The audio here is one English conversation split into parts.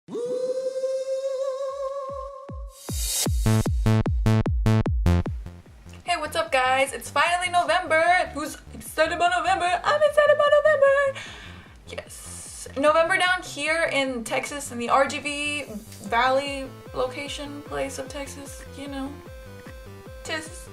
Hey, what's up guys? It's finally November. Who's excited about November? I'm excited about November. Yes. November down here in Texas, in the RGV Valley location place of Texas, you know, Texas.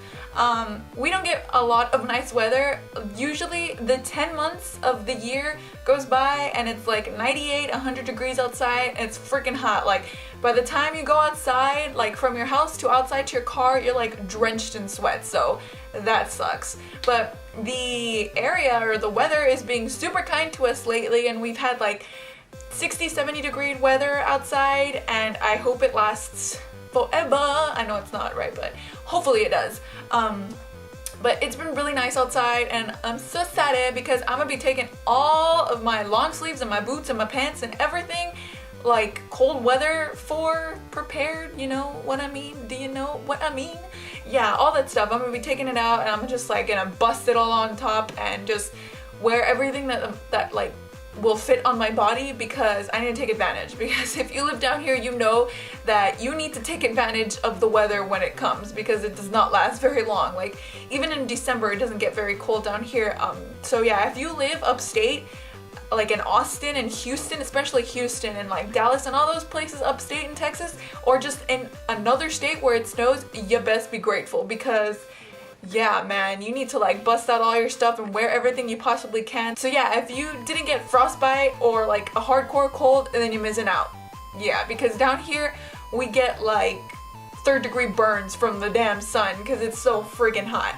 We don't get a lot of nice weather. Usually the 10 months of the year goes by and it's like 98, 100 degrees outside and it's freaking hot. Like by the time you go outside, like from your house to outside to your car, you're like drenched in sweat. So that sucks. But the area or the weather is being super kind to us lately, and we've had like 60, 70 degree weather outside, and I hope it lasts forever. I know it's not right, but hopefully it does. But it's been really nice outside, and I'm so excited because I'm gonna be taking all of my long sleeves and my boots and my pants and everything, like cold weather for prepared, you know what I mean? Do you know what I mean? Yeah, all that stuff. I'm gonna be taking it out and I'm just like gonna bust it all on top and just wear everything that like will fit on my body, because I need to take advantage. Because if you live down here, you know that you need to take advantage of the weather when it comes, because it does not last very long. Like even in December, it doesn't get very cold down here. So yeah, if you live upstate, like in Austin and Houston, especially Houston and like Dallas and all those places upstate in Texas, or just in another state where it snows, you best be grateful, because yeah, man, you need to like bust out all your stuff and wear everything you possibly can. So yeah, if you didn't get frostbite or like a hardcore cold, then you're missing out. Yeah, because down here we get like 3rd degree burns from the damn sun because it's so friggin' hot.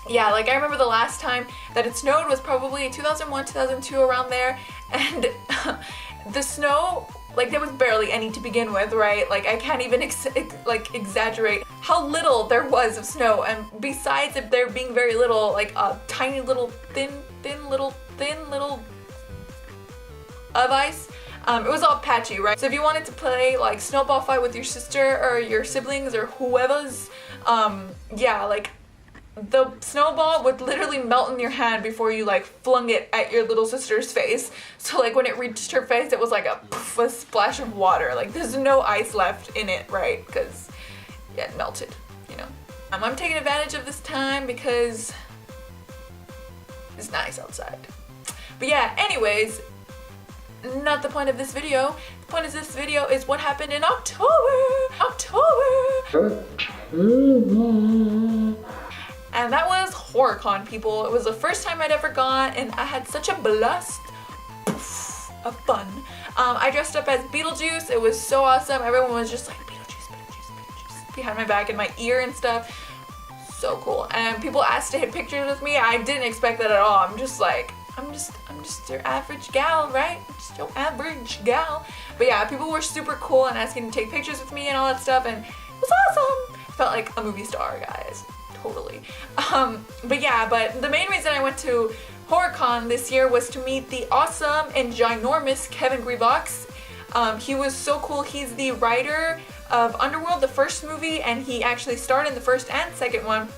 Yeah, like I remember the last time that it snowed was probably 2001, 2002, around there, and the snow, like there was barely any to begin with, right? Like I can't even exaggerate how little there was of snow, and besides it there being very little, like a tiny little thin little of ice, it was all patchy, right? So if you wanted to play like snowball fight with your sister or your siblings or whoever's, yeah, like the snowball would literally melt in your hand before you like flung it at your little sister's face. So like when it reached her face, it was like a poof, a splash of water. Like there's no ice left in it, right? Because yeah, it melted, you know. I'm taking advantage of this time because it's nice outside. But yeah, anyways, not the point of this video. The point of this video is what happened in October. And that was HorrorCon, people. It was the first time I'd ever gone, and I had such a blast of fun. I dressed up as Beetlejuice. It was so awesome. Everyone was just like, Beetlejuice, Beetlejuice, Beetlejuice, behind my back and my ear and stuff. So cool. And people asked to hit pictures with me. I didn't expect that at all. I'm just like, I'm just your average gal, right? I'm just your average gal. But yeah, people were super cool and asking to take pictures with me and all that stuff, and it was awesome. I felt like a movie star, guys. Totally. But yeah, but the main reason I went to HorrorCon this year was to meet the awesome and ginormous Kevin Grevioux. He was so cool. He's the writer of Underworld, the first movie, and he actually starred in the first and second one.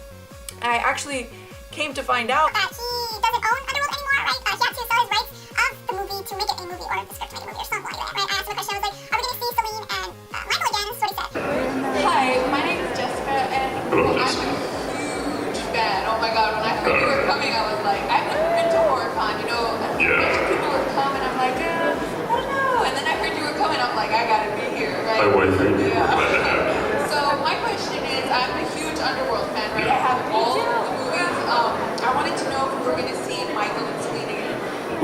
I actually came to find out that he doesn't own Underworld anymore, right? He had to sell his rights of the movie to make it a movie, or the script to make a movie, or something like that, right? I asked him a question. I was like, are we going to see Celine and Michael again? This is what he said. Hi, my name is Jessica, and I'm a huge fan. Oh my god, when I heard you were coming, I was like, I've never been to HorrorCon, you know, a bunch of people were coming, I'm like, I don't know. And then I heard you were coming, I'm like, I gotta be here, right? Thank you. Yeah. So my question is, I'm a huge Underworld fan, right? I have all the movies. I wanted to know if we were gonna see Michael and Celine again.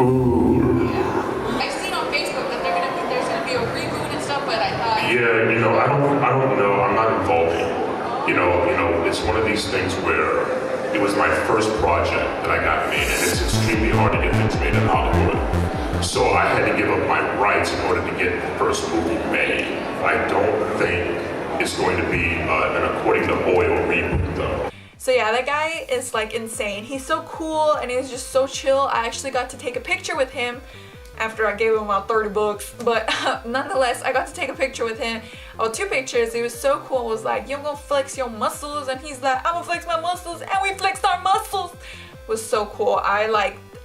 Ooh. Yeah. I've seen on Facebook that there's gonna be a reboot and stuff, but I thought. Yeah, you know, I don't know. I'm not involved in it. You know, it's one of these things where it was my first project that I got made, and it's extremely hard to get things made in Hollywood. So I had to give up my rights in order to get the first movie made. I don't think it's going to be an According to Oil reboot, though. So yeah, that guy is like insane. He's so cool and he's just so chill. I actually got to take a picture with him after I gave him about 30 bucks, but nonetheless, I got to take a picture with him. Oh, 2 pictures. He was so cool. It was like, you're gonna flex your muscles, and he's like, I'm gonna flex my muscles, and we flexed our muscles. It was so cool. I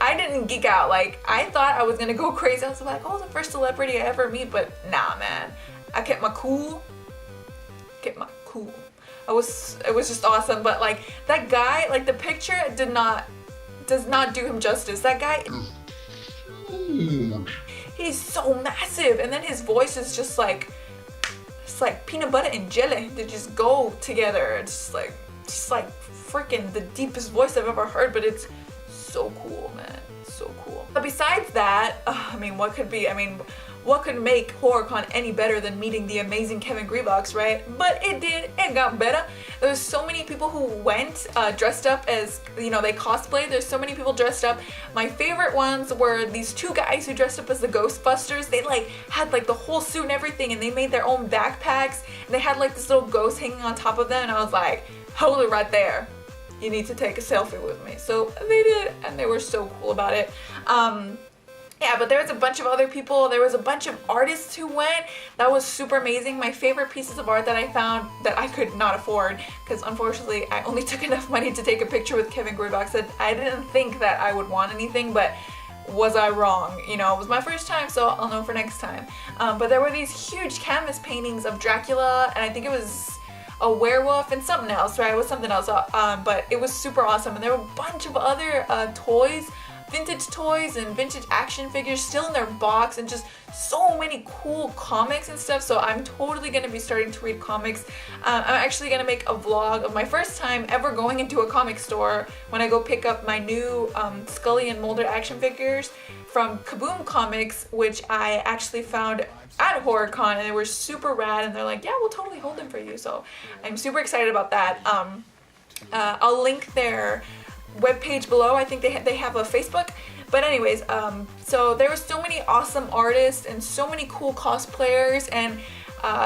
I didn't geek out. Like, I thought I was gonna go crazy. I was like, oh, the first celebrity I ever meet, but nah, man. I kept my cool. It was just awesome. But like, that guy, like, the picture does not do him justice. That guy, he's so massive, and then his voice is just like, it's like peanut butter and jelly. They just go together. It's just like freaking the deepest voice I've ever heard, but it's so cool, man. So cool. But besides that, I mean, what could make HorrorCon any better than meeting the amazing Kevin Grevioux, right? But it got better. There's so many people who went dressed up as, you know, they cosplayed. There's so many people dressed up. My favorite ones were these two guys who dressed up as the Ghostbusters. They like had like the whole suit and everything, and they made their own backpacks, and they had like this little ghost hanging on top of them, and I was like, hold it right there. You need to take a selfie with me. So they did, and they were so cool about it. Yeah, but there was a bunch of other people. There was a bunch of artists who went. That was super amazing. My favorite pieces of art that I found that I could not afford, because unfortunately I only took enough money to take a picture with Kevin Grevioux that I didn't think that I would want anything, but was I wrong? You know, it was my first time, so I'll know for next time. But there were these huge canvas paintings of Dracula, and I think it was a werewolf and something else, right? It was something else, but it was super awesome. And there were a bunch of other toys, vintage toys and vintage action figures still in their box, and just so many cool comics and stuff. So I'm totally gonna be starting to read comics. I'm actually gonna make a vlog of my first time ever going into a comic store when I go pick up my new Scully and Mulder action figures from Kaboom Comics, which I actually found at HorrorCon, and they were super rad, and they're like, yeah, we'll totally hold them for you. So I'm super excited about that. I'll link their webpage below. I think they have a Facebook. But anyways, so there were so many awesome artists and so many cool cosplayers, and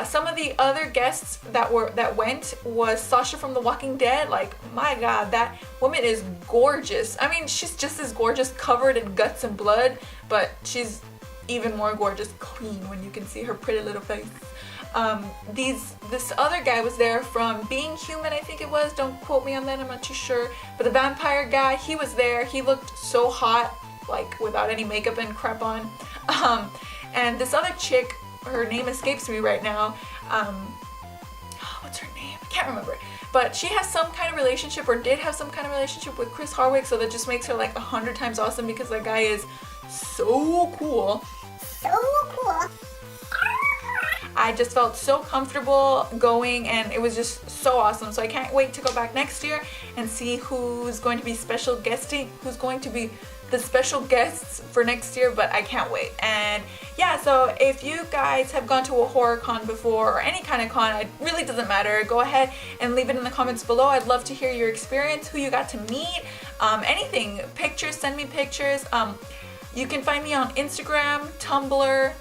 some of the other guests that went was Sasha from The Walking Dead. Like, my god, that woman is gorgeous. I mean, she's just as gorgeous covered in guts and blood, but she's even more gorgeous clean when you can see her pretty little face. This other guy was there from Being Human, I think it was. Don't quote me on that, I'm not too sure. But the vampire guy, he was there. He looked so hot, like without any makeup and crap on. And this other chick, her name escapes me right now. What's her name? I can't remember. But she has some kind of relationship, or did have some kind of relationship with Chris Hardwick, so that just makes her like 100 times awesome, because that guy is so cool. So cool. I just felt so comfortable going, and it was just so awesome. So I can't wait to go back next year and see who's going to be who's going to be the special guests for next year, but I can't wait. And yeah, so if you guys have gone to a horror con before, or any kind of con, it really doesn't matter, go ahead and leave it in the comments below. I'd love to hear your experience, who you got to meet, anything, pictures, send me pictures. You can find me on Instagram, Tumblr,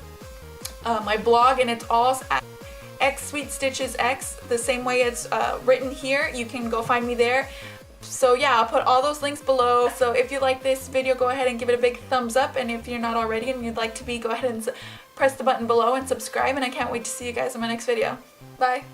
my blog, and it's all at xsweetstitchesx, the same way it's written here. You can go find me there. So yeah, I'll put all those links below. So if you like this video, go ahead and give it a big thumbs up, and if you're not already and you'd like to be, go ahead and press the button below and subscribe, and I can't wait to see you guys in my next video. Bye!